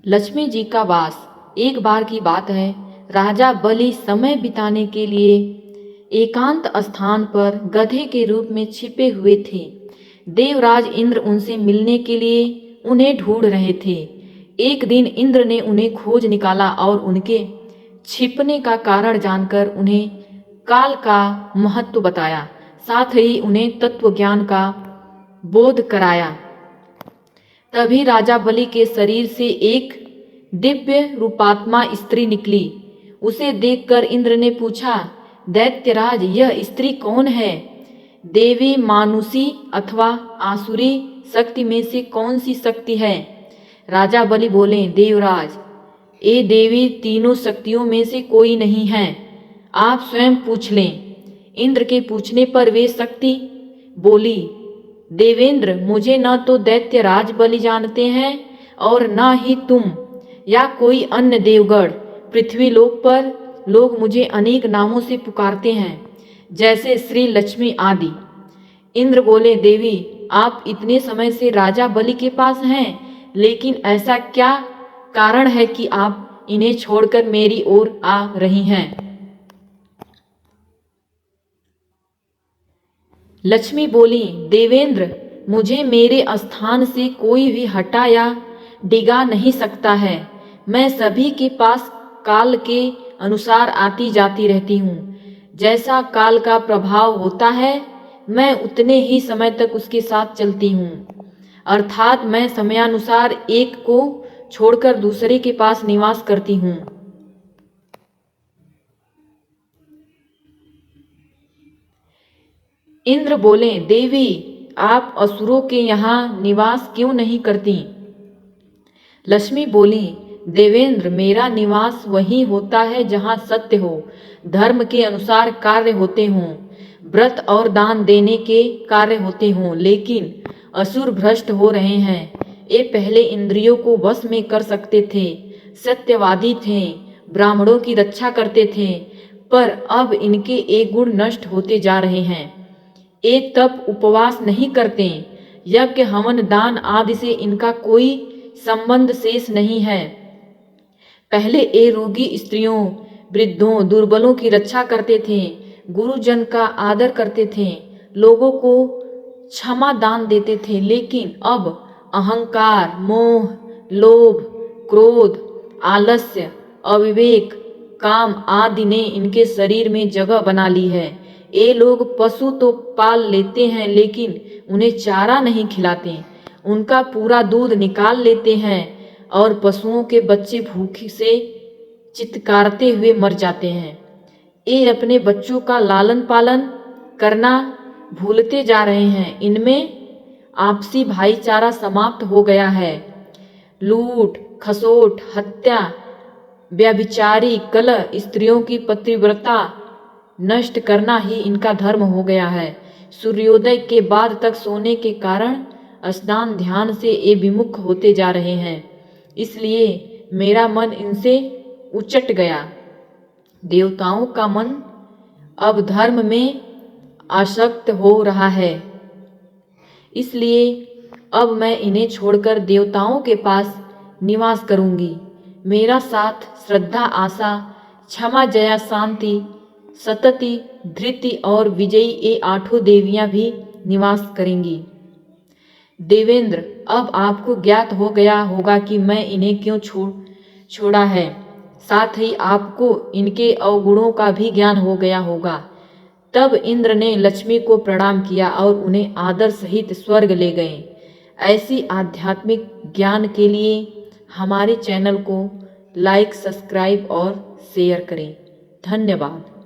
लक्ष्मी जी का वास। एक बार की बात है, राजा बलि समय बिताने के लिए एकांत स्थान पर गधे के रूप में छिपे हुए थे। देवराज इंद्र उनसे मिलने के लिए उन्हें ढूंढ रहे थे। एक दिन इंद्र ने उन्हें खोज निकाला और उनके छिपने का कारण जानकर उन्हें काल का महत्व बताया, साथ ही उन्हें तत्व ज्ञान का बोध कराया। तभी राजा बलि के शरीर से एक दिव्य रूपात्मा स्त्री निकली। उसे देखकर इंद्र ने पूछा, दैत्यराज, यह स्त्री कौन है? देवी, मानुषी अथवा आसुरी शक्ति में से कौन सी शक्ति है? राजा बलि बोले, देवराज, ये देवी तीनों शक्तियों में से कोई नहीं है, आप स्वयं पूछ लें। इंद्र के पूछने पर वे शक्ति बोली, देवेंद्र, मुझे न तो दैत्यराज बलि जानते हैं और न ही तुम या कोई अन्य देवगण। पृथ्वी लोक पर लोग मुझे अनेक नामों से पुकारते हैं, जैसे श्री लक्ष्मी आदि। इंद्र बोले, देवी, आप इतने समय से राजा बलि के पास हैं, लेकिन ऐसा क्या कारण है कि आप इन्हें छोड़कर मेरी ओर आ रही हैं? लक्ष्मी बोली, देवेंद्र, मुझे मेरे स्थान से कोई भी हटा या डिगा नहीं सकता है। मैं सभी के पास काल के अनुसार आती जाती रहती हूँ। जैसा काल का प्रभाव होता है, मैं उतने ही समय तक उसके साथ चलती हूँ। अर्थात मैं समयानुसार एक को छोड़कर दूसरे के पास निवास करती हूँ। इंद्र बोले, देवी, आप असुरों के यहाँ निवास क्यों नहीं करती? लक्ष्मी बोली, देवेंद्र, मेरा निवास वहीं होता है जहाँ सत्य हो, धर्म के अनुसार कार्य होते हों, व्रत और दान देने के कार्य होते हों। लेकिन असुर भ्रष्ट हो रहे हैं। ये पहले इंद्रियों को वश में कर सकते थे, सत्यवादी थे, ब्राह्मणों की रक्षा करते थे, पर अब इनके एक गुण नष्ट होते जा रहे हैं। एक तप उपवास नहीं करते, यज्ञ हवन दान आदि से इनका कोई संबंध शेष नहीं है। पहले ये रोगी स्त्रियों, वृद्धों, दुर्बलों की रक्षा करते थे, गुरुजन का आदर करते थे, लोगों को क्षमा दान देते थे। लेकिन अब अहंकार, मोह, लोभ, क्रोध, आलस्य, अविवेक, काम आदि ने इनके शरीर में जगह बना ली है। ये लोग पशु तो पाल लेते हैं, लेकिन उन्हें चारा नहीं खिलाते, उनका पूरा दूध निकाल लेते हैं और पशुओं के बच्चे भूख से चित्कारते हुए मर जाते हैं। ये अपने बच्चों का लालन पालन करना भूलते जा रहे हैं। इनमें आपसी भाईचारा समाप्त हो गया है। लूट, खसोट, हत्या, व्यभिचारी, कलह, स्त्रियों की पतिव्रता नष्ट करना ही इनका धर्म हो गया है। सूर्योदय के बाद तक सोने के कारण स्नान ध्यान से ये विमुख होते जा रहे हैं। इसलिए मेरा मन इनसे उचट गया। देवताओं का मन अब धर्म में आसक्त हो रहा है, इसलिए अब मैं इन्हें छोड़कर देवताओं के पास निवास करूंगी। मेरा साथ श्रद्धा, आशा, क्षमा, जया, शांति, सतति, धृति और विजयी ये आठों देवियां भी निवास करेंगी। देवेंद्र, अब आपको ज्ञात हो गया होगा कि मैं इन्हें क्यों छोड़ा है। साथ ही आपको इनके अवगुणों का भी ज्ञान हो गया होगा। तब इंद्र ने लक्ष्मी को प्रणाम किया और उन्हें आदर सहित स्वर्ग ले गए। ऐसी आध्यात्मिक ज्ञान के लिए हमारे चैनल को लाइक, सब्सक्राइब और शेयर करें। धन्यवाद।